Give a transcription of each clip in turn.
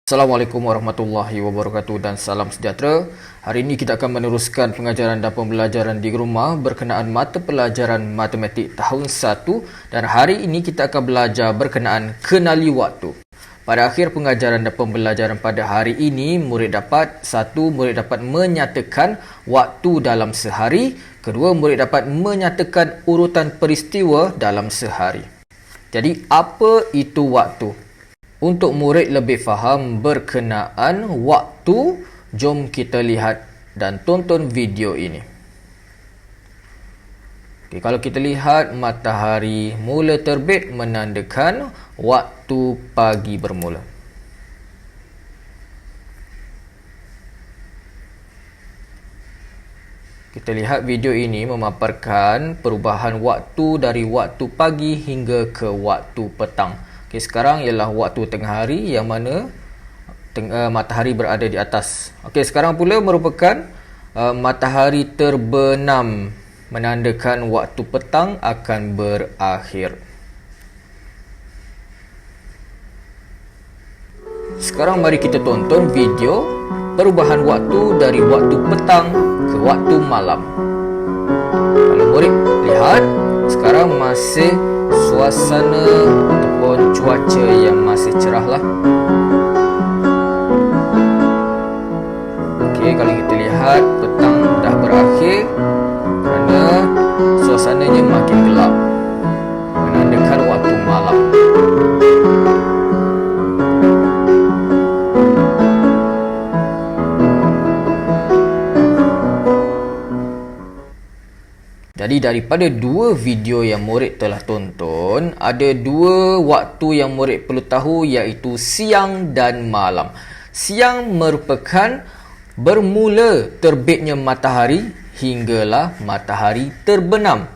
Assalamualaikum warahmatullahi wabarakatuh dan salam sejahtera. Hari ini kita akan meneruskan pengajaran dan pembelajaran di rumah berkenaan mata pelajaran matematik tahun 1 dan hari ini kita akan belajar berkenaan kenali waktu. Pada akhir pengajaran dan pembelajaran pada hari ini, murid dapat menyatakan waktu dalam sehari, kedua murid dapat menyatakan urutan peristiwa dalam sehari. Jadi apa itu waktu? Untuk murid lebih faham berkenaan waktu, jom kita lihat dan tonton video ini. Okay, kalau kita lihat, matahari mula terbit menandakan waktu pagi bermula. Kita lihat video ini memaparkan perubahan waktu dari waktu pagi hingga ke waktu petang. Okay, sekarang ialah waktu tengah hari yang mana matahari berada di atas. Okey, sekarang pula merupakan matahari terbenam menandakan waktu petang akan berakhir. Sekarang mari kita tonton video perubahan waktu dari waktu petang ke waktu malam. Kalau murid lihat, sekarang masih suasana ataupun cuaca yang masih cerah lah. Okey, kalau kita lihat petang dah berakhir kerana suasananya makin gelap menandakan waktu malam. Jadi daripada dua video yang murid telah tonton, ada dua waktu yang murid perlu tahu, iaitu siang dan malam. Siang merupakan bermula terbitnya matahari hinggalah matahari terbenam.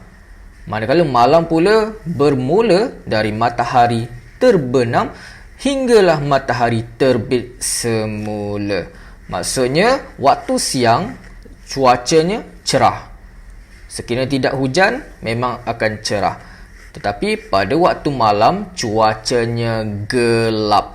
Manakala malam pula bermula dari matahari terbenam hinggalah matahari terbit semula. Maksudnya waktu siang cuacanya cerah. Sekiranya tidak hujan, memang akan cerah. Tetapi pada waktu malam, cuacanya gelap.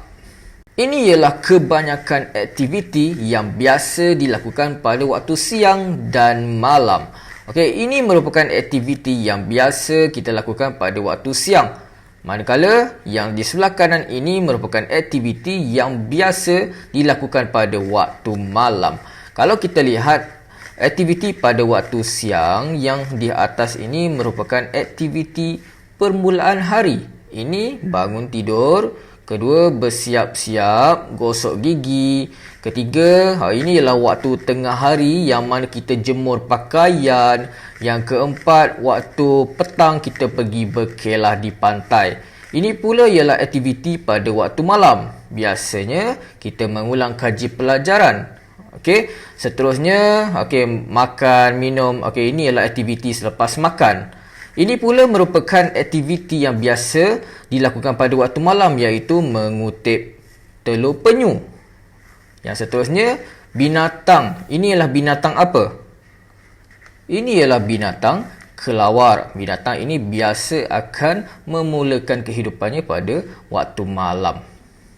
Ini ialah kebanyakan aktiviti yang biasa dilakukan pada waktu siang dan malam. Okey, ini merupakan aktiviti yang biasa kita lakukan pada waktu siang. Manakala yang di sebelah kanan ini merupakan aktiviti yang biasa dilakukan pada waktu malam. Kalau kita lihat, aktiviti pada waktu siang yang di atas ini merupakan aktiviti permulaan hari. Ini bangun tidur, kedua bersiap-siap, gosok gigi, ketiga ini ialah waktu tengah hari yang mana kita jemur pakaian, yang keempat waktu petang kita pergi berkelah di pantai. Ini pula ialah aktiviti pada waktu malam. Biasanya kita mengulang kaji pelajaran. Okey, seterusnya makan, minum. Okey, ini adalah aktiviti selepas makan. Ini pula merupakan aktiviti yang biasa dilakukan pada waktu malam, iaitu mengutip telur penyu. Yang seterusnya, binatang. Ini ialah binatang apa? Ini ialah binatang kelawar. Binatang ini biasa akan memulakan kehidupannya pada waktu malam.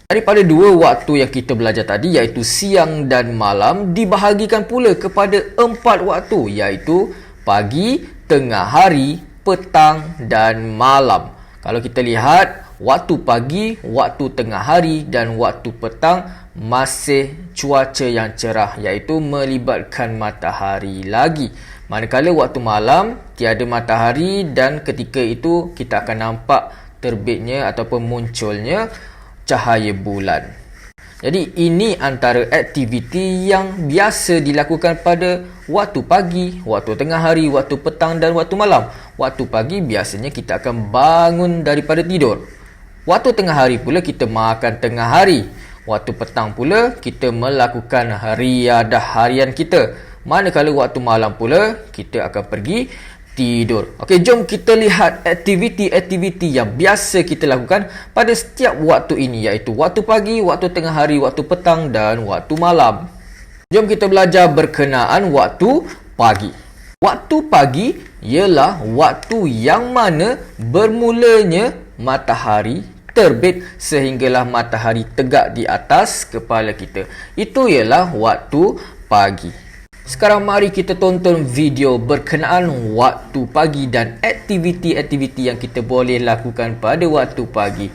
Daripada dua waktu yang kita belajar tadi, iaitu siang dan malam, dibahagikan pula kepada 4 waktu, iaitu pagi, tengah hari, petang dan malam. Kalau kita lihat, waktu pagi, waktu tengah hari dan waktu petang masih cuaca yang cerah, iaitu melibatkan matahari lagi. Manakala waktu malam, tiada matahari dan ketika itu kita akan nampak terbitnya ataupun munculnya cahaya bulan. Jadi ini antara aktiviti yang biasa dilakukan pada waktu pagi, waktu tengah hari, waktu petang dan waktu malam. Waktu pagi biasanya kita akan bangun daripada tidur. Waktu tengah hari pula kita makan tengah hari. Waktu petang pula kita melakukan riadah harian kita. Manakala waktu malam pula kita akan pergi tidur. Okey, jom kita lihat aktiviti-aktiviti yang biasa kita lakukan pada setiap waktu ini, iaitu waktu pagi, waktu tengah hari, waktu petang dan waktu malam. Jom kita belajar berkenaan waktu pagi. Waktu pagi ialah waktu yang mana bermulanya matahari terbit sehinggalah matahari tegak di atas kepala kita. Itu ialah waktu pagi. Sekarang mari kita tonton video berkenaan waktu pagi dan aktiviti-aktiviti yang kita boleh lakukan pada waktu pagi.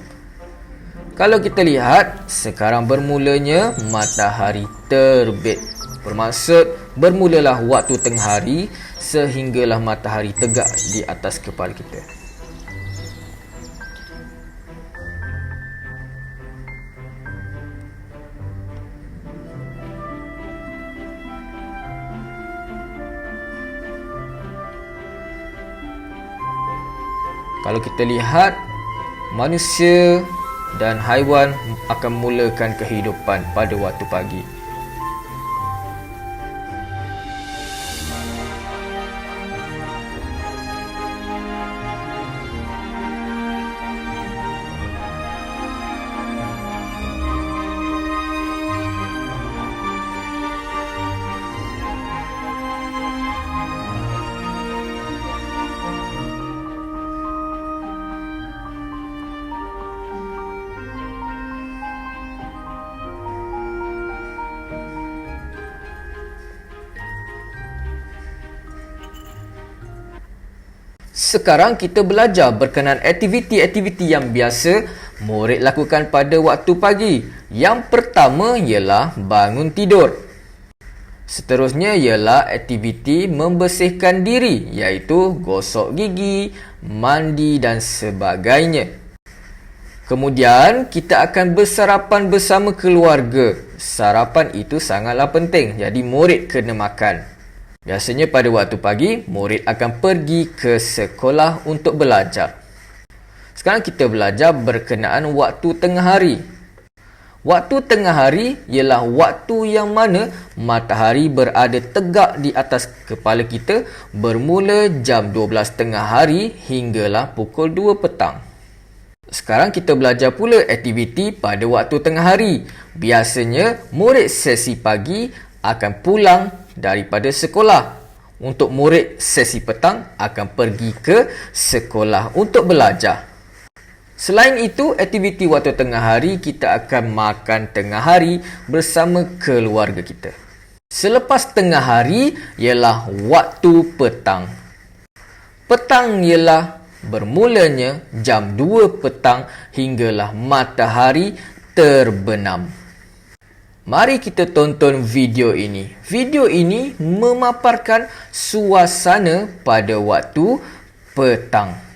Kalau kita lihat, sekarang bermulanya matahari terbit. Bermaksud bermulalah waktu tengah hari sehinggalah matahari tegak di atas kepala kita. Kalau kita lihat, manusia dan haiwan akan mulakan kehidupan pada waktu pagi. Sekarang kita belajar berkenaan aktiviti-aktiviti yang biasa murid lakukan pada waktu pagi. Yang pertama ialah bangun tidur. Seterusnya ialah aktiviti membersihkan diri, iaitu gosok gigi, mandi dan sebagainya. Kemudian kita akan bersarapan bersama keluarga. Sarapan itu sangatlah penting, jadi murid kena makan. Biasanya pada waktu pagi, murid akan pergi ke sekolah untuk belajar. Sekarang kita belajar berkenaan waktu tengah hari. Waktu tengah hari ialah waktu yang mana matahari berada tegak di atas kepala kita bermula jam 12 tengah hari hinggalah pukul 2 petang. Sekarang kita belajar pula aktiviti pada waktu tengah hari. Biasanya, murid sesi pagi akan pulang daripada sekolah. Untuk murid sesi petang akan pergi ke sekolah untuk belajar. Selain itu, aktiviti waktu tengah hari kita akan makan tengah hari bersama keluarga kita. Selepas tengah hari ialah waktu petang. Petang ialah bermulanya jam 2 petang hinggalah matahari terbenam. Mari kita tonton video ini. Video ini memaparkan suasana pada waktu petang.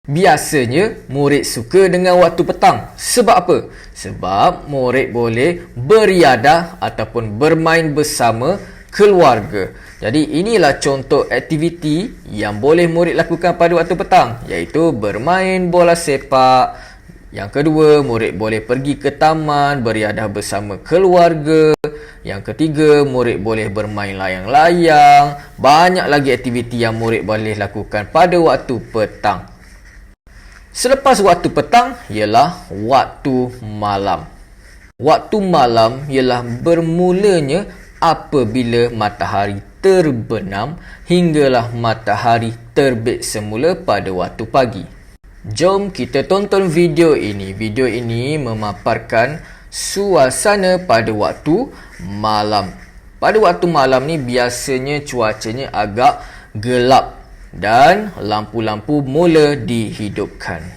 Biasanya, murid suka dengan waktu petang. Sebab apa? Sebab murid boleh beriadah ataupun bermain bersama keluarga. Jadi, inilah contoh aktiviti yang boleh murid lakukan pada waktu petang, iaitu bermain bola sepak. Yang kedua, murid boleh pergi ke taman, beriadah bersama keluarga. Yang ketiga, murid boleh bermain layang-layang. Banyak lagi aktiviti yang murid boleh lakukan pada waktu petang. Selepas waktu petang ialah waktu malam. Waktu malam ialah bermulanya apabila matahari terbenam hinggalah matahari terbit semula pada waktu pagi. Jom kita tonton video ini. Video ini memaparkan suasana pada waktu malam. Pada waktu malam ni biasanya cuacanya agak gelap dan lampu-lampu mula dihidupkan.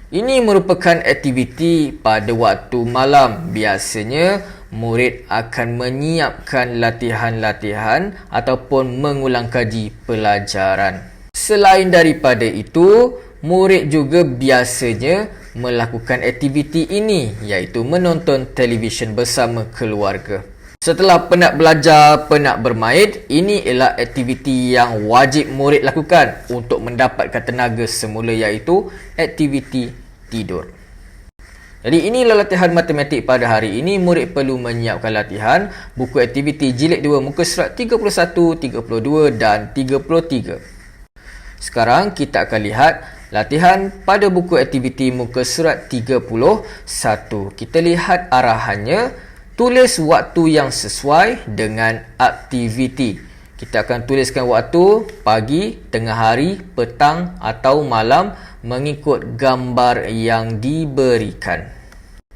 Ini merupakan aktiviti pada waktu malam. Biasanya murid akan menyiapkan latihan-latihan ataupun mengulang kaji pelajaran. Selain daripada itu, murid juga biasanya melakukan aktiviti ini, iaitu menonton televisyen bersama keluarga. Setelah penat belajar, penat bermain, ini ialah aktiviti yang wajib murid lakukan untuk mendapatkan tenaga semula, iaitu aktiviti tidur. Jadi inilah latihan matematik pada hari ini. Murid perlu menyiapkan latihan buku aktiviti jilid 2 muka surat 31, 32 dan 33. Sekarang kita akan lihat latihan pada buku aktiviti muka surat 31. Kita lihat arahannya. Tulis waktu yang sesuai dengan aktiviti. Kita akan tuliskan waktu pagi, tengah hari, petang atau malam mengikut gambar yang diberikan.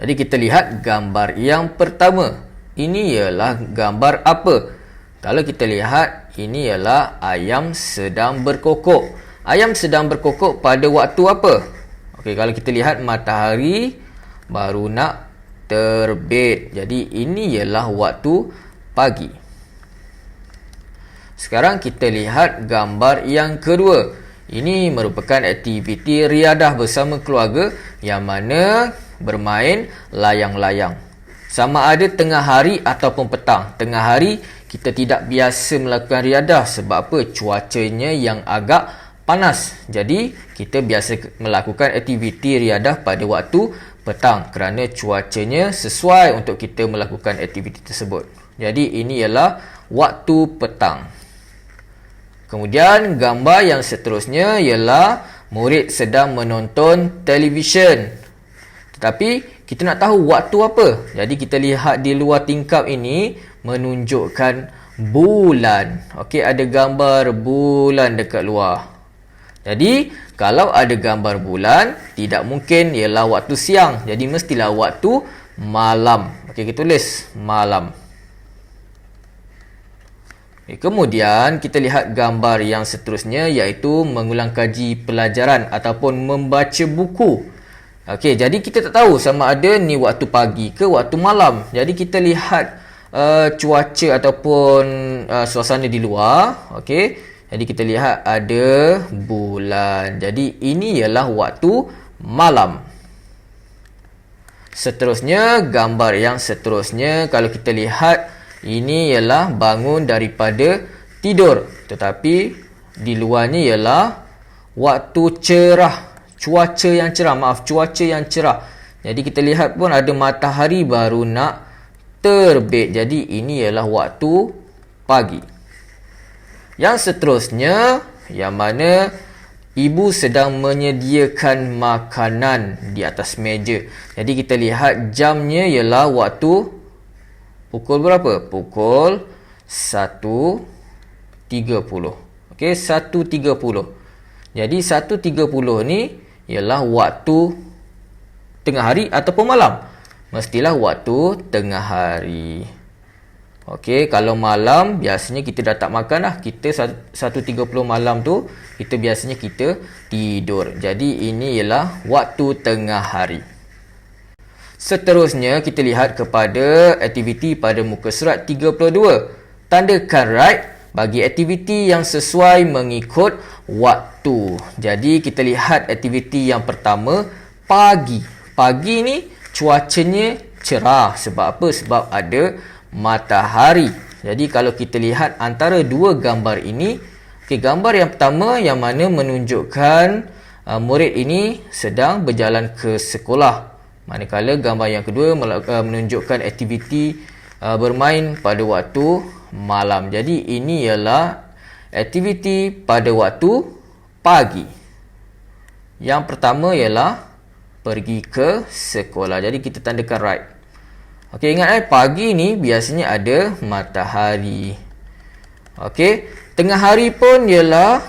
Jadi kita lihat gambar yang pertama. Ini ialah gambar apa? Kalau kita lihat, ini ialah ayam sedang berkokok. Ayam sedang berkokok pada waktu apa? Okey, kalau kita lihat matahari baru nak terbit. Jadi ini ialah waktu pagi. Sekarang kita lihat gambar yang kedua. Ini merupakan aktiviti riadah bersama keluarga yang mana bermain layang-layang. Sama ada tengah hari ataupun petang. Tengah hari kita tidak biasa melakukan riadah sebab apa? Cuacanya yang agak panas. Jadi kita biasa melakukan aktiviti riadah pada waktu petang kerana cuacanya sesuai untuk kita melakukan aktiviti tersebut. Jadi ini ialah waktu petang. Kemudian gambar yang seterusnya ialah murid sedang menonton televisyen. Tetapi kita nak tahu waktu apa. Jadi kita lihat di luar tingkap ini menunjukkan bulan. Okey, ada gambar bulan dekat luar. Jadi, kalau ada gambar bulan, tidak mungkin ialah waktu siang. Jadi, mestilah waktu malam. Okey, kita tulis malam. Okay, kemudian, kita lihat gambar yang seterusnya iaitu mengulang kaji pelajaran ataupun membaca buku. Okey, jadi kita tak tahu sama ada ni waktu pagi ke waktu malam. Jadi, kita lihat cuaca ataupun suasana di luar. Okey. Jadi kita lihat ada bulan. Jadi ini ialah waktu malam. Seterusnya, gambar yang seterusnya, kalau kita lihat, ini ialah bangun daripada tidur. Tetapi di luarnya ialah waktu cerah. Cuaca yang cerah. Jadi kita lihat pun ada matahari baru nak terbit. Jadi ini ialah waktu pagi. Yang seterusnya, yang mana ibu sedang menyediakan makanan di atas meja. Jadi kita lihat jamnya ialah waktu pukul berapa? Pukul 1.30. Okey, 1.30. Jadi 1.30 ni ialah waktu tengah hari ataupun malam. Mestilah waktu tengah hari. Okey, kalau malam biasanya kita dah tak makan dah. Kita 1.30 malam tu biasanya kita tidur. Jadi ini ialah waktu tengah hari. Seterusnya kita lihat kepada aktiviti pada muka surat 32. Tandakan right bagi aktiviti yang sesuai mengikut waktu. Jadi kita lihat aktiviti yang pertama, pagi. Pagi ni cuacanya cerah. Sebab apa? Sebab ada matahari. Jadi kalau kita lihat antara dua gambar ini, gambar yang pertama yang mana menunjukkan murid ini sedang berjalan ke sekolah. Manakala gambar yang kedua menunjukkan aktiviti bermain pada waktu malam. Jadi ini ialah aktiviti pada waktu pagi. Yang pertama ialah pergi ke sekolah. Jadi kita tandakan right. Okey, ingat pagi ni biasanya ada matahari. Okey, tengah hari pun ialah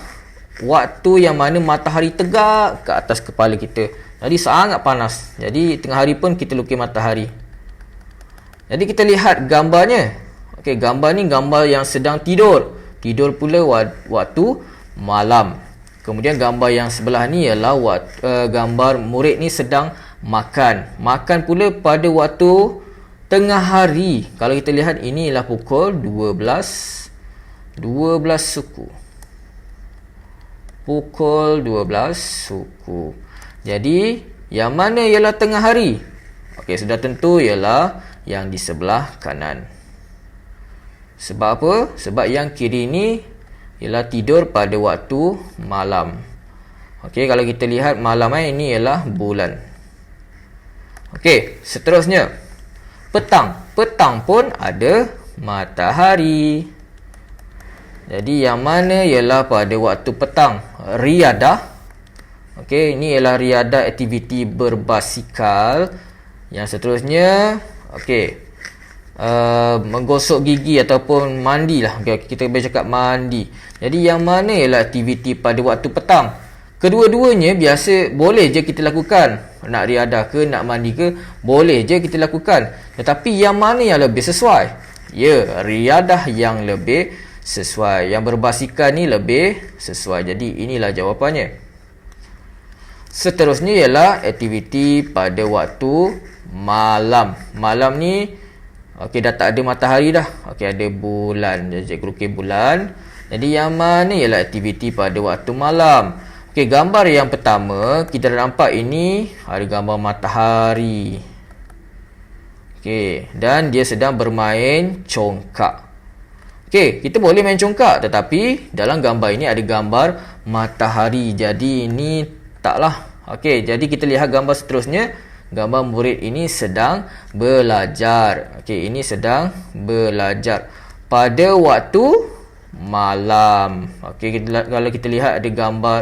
waktu yang mana matahari tegak ke atas kepala kita. Jadi sangat panas. Jadi tengah hari pun kita lukis matahari. Jadi kita lihat gambarnya. Okey, gambar ni gambar yang sedang tidur. Tidur pula waktu malam. Kemudian gambar yang sebelah ni ialah gambar murid ni sedang makan. Makan pula pada waktu tengah hari. Kalau kita lihat ini ialah pukul 12 suku. Pukul 12 suku. Jadi yang mana ialah tengah hari? Okey, sudah tentu ialah yang di sebelah kanan. Sebab apa? Sebab yang kiri ni ialah tidur pada waktu malam. Okey, kalau kita lihat malam ini ialah bulan. Okey, seterusnya petang. Petang pun ada matahari. Jadi yang mana ialah pada waktu petang? Riadah. Okey, ini ialah riadah, aktiviti berbasikal. Yang seterusnya, okey, menggosok gigi ataupun mandi lah. Okay, kita boleh cakap mandi. Jadi yang mana ialah aktiviti pada waktu petang? Kedua-duanya biasa boleh je kita lakukan. Nak riadah ke, nak mandi ke, boleh je kita lakukan. Tetapi yang mana yang lebih sesuai? Ya, riadah yang lebih sesuai. Yang berbasikal ni lebih sesuai. Jadi inilah jawapannya. Seterusnya ialah aktiviti pada waktu malam. Malam ni okey, dah tak ada matahari dah. Okey, ada bulan. Jadi cikgu lukis bulan. Jadi yang mana ialah aktiviti pada waktu malam? Okey, gambar yang pertama kita dah nampak ini ada gambar matahari. Okey, dan dia sedang bermain congkak. Okey, kita boleh main congkak, tetapi dalam gambar ini ada gambar matahari. Jadi ini taklah. Okey, jadi kita lihat gambar seterusnya. Gambar murid ini sedang belajar. Okey, ini sedang belajar pada waktu malam. Okey, kalau kita lihat ada gambar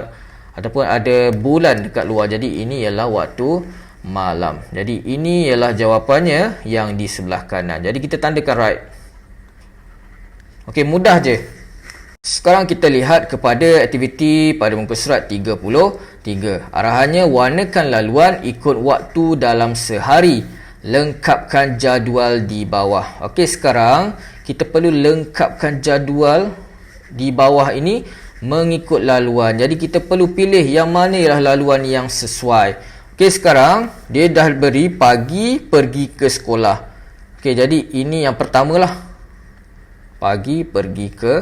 ataupun ada bulan dekat luar. Jadi ini ialah waktu malam. Jadi ini ialah jawapannya yang di sebelah kanan. Jadi kita tandakan right. Okey, mudah je. Sekarang kita lihat kepada aktiviti pada muka surat 33. Arahannya, warnakan laluan ikut waktu dalam sehari. Lengkapkan jadual di bawah. Okey, sekarang kita perlu lengkapkan jadual di bawah ini mengikut laluan. Jadi kita perlu pilih yang mana ialah laluan yang sesuai. Okey, sekarang dia dah beri pagi pergi ke sekolah. Okey, jadi ini yang pertamalah. Pagi pergi ke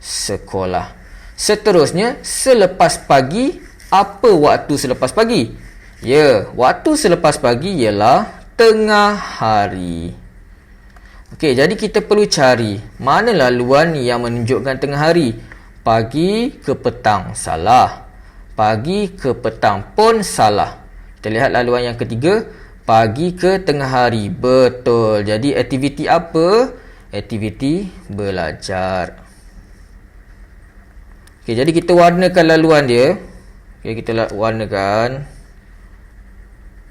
sekolah. Seterusnya, selepas pagi, apa waktu selepas pagi? Ya, waktu selepas pagi ialah tengah hari. Okey, jadi kita perlu cari mana laluan yang menunjukkan tengah hari. Pagi ke petang, salah. Pagi ke petang pun salah. Kita lihat laluan yang ketiga, pagi ke tengah hari. Betul. Jadi aktiviti apa? Aktiviti belajar. Okey, jadi kita warnakan laluan dia. Okey, kita warnakan.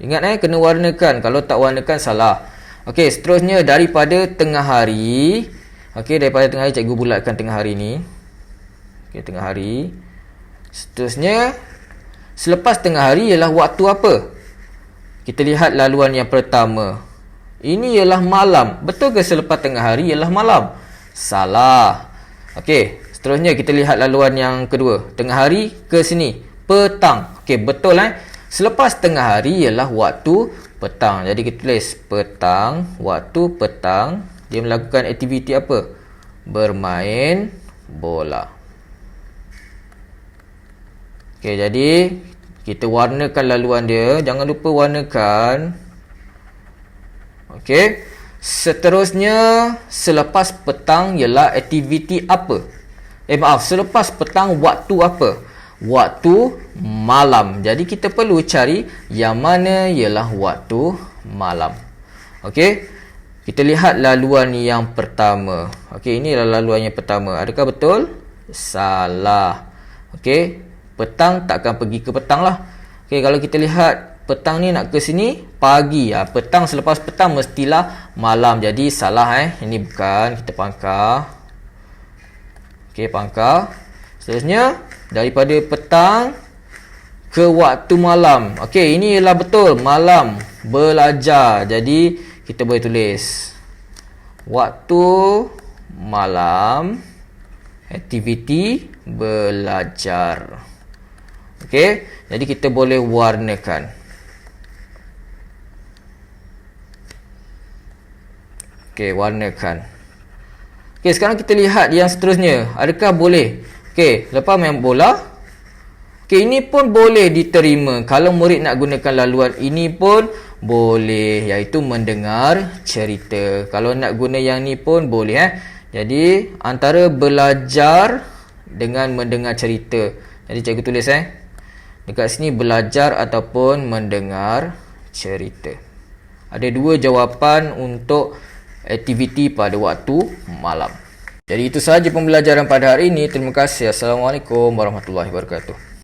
Ingat kena warnakan. Kalau tak warnakan salah. Okey, seterusnya daripada tengah hari. Okey, daripada tengah hari cikgu bulatkan tengah hari ni. Okey, tengah hari. Seterusnya selepas tengah hari ialah waktu apa? Kita lihat laluan yang pertama. Ini ialah malam. Betul ke selepas tengah hari ialah malam? Salah. Okey, seterusnya kita lihat laluan yang kedua. Tengah hari ke sini. Petang. Okey, betul Selepas tengah hari ialah waktu petang. Jadi kita tulis petang. Waktu petang. Dia melakukan aktiviti apa? Bermain bola. Okey, jadi kita warnakan laluan dia. Jangan lupa warnakan. Okey. Seterusnya, selepas petang ialah aktiviti apa? Selepas petang waktu apa? Waktu malam. Jadi kita perlu cari yang mana ialah waktu malam. Okey. Kita lihat laluan yang pertama. Okey, ini adalah laluan yang pertama. Adakah betul? Salah. Okey. Petang takkan pergi ke petang lah. Okey, kalau kita lihat petang ni nak ke sini, pagi. Petang selepas petang mestilah malam. Jadi salah Ini bukan. Kita pangkar. Okey, pangkar. Seterusnya, daripada petang ke waktu malam. Okey, ini ialah betul. Malam. Belajar. Jadi, kita boleh tulis waktu malam, aktiviti belajar. Okey, jadi kita boleh warnakan. Okey, warnakan. Okey, sekarang kita lihat yang seterusnya. Adakah boleh? Okey, lepas main bola. Okey, ini pun boleh diterima. Kalau murid nak gunakan laluan ini pun boleh, iaitu mendengar cerita. Kalau nak guna yang ni pun boleh. Jadi, antara belajar dengan mendengar cerita. Jadi, cikgu tulis dekat sini belajar ataupun mendengar cerita. Ada dua jawapan untuk aktiviti pada waktu malam. Jadi itu sahaja pembelajaran pada hari ini. Terima kasih. Assalamualaikum warahmatullahi wabarakatuh.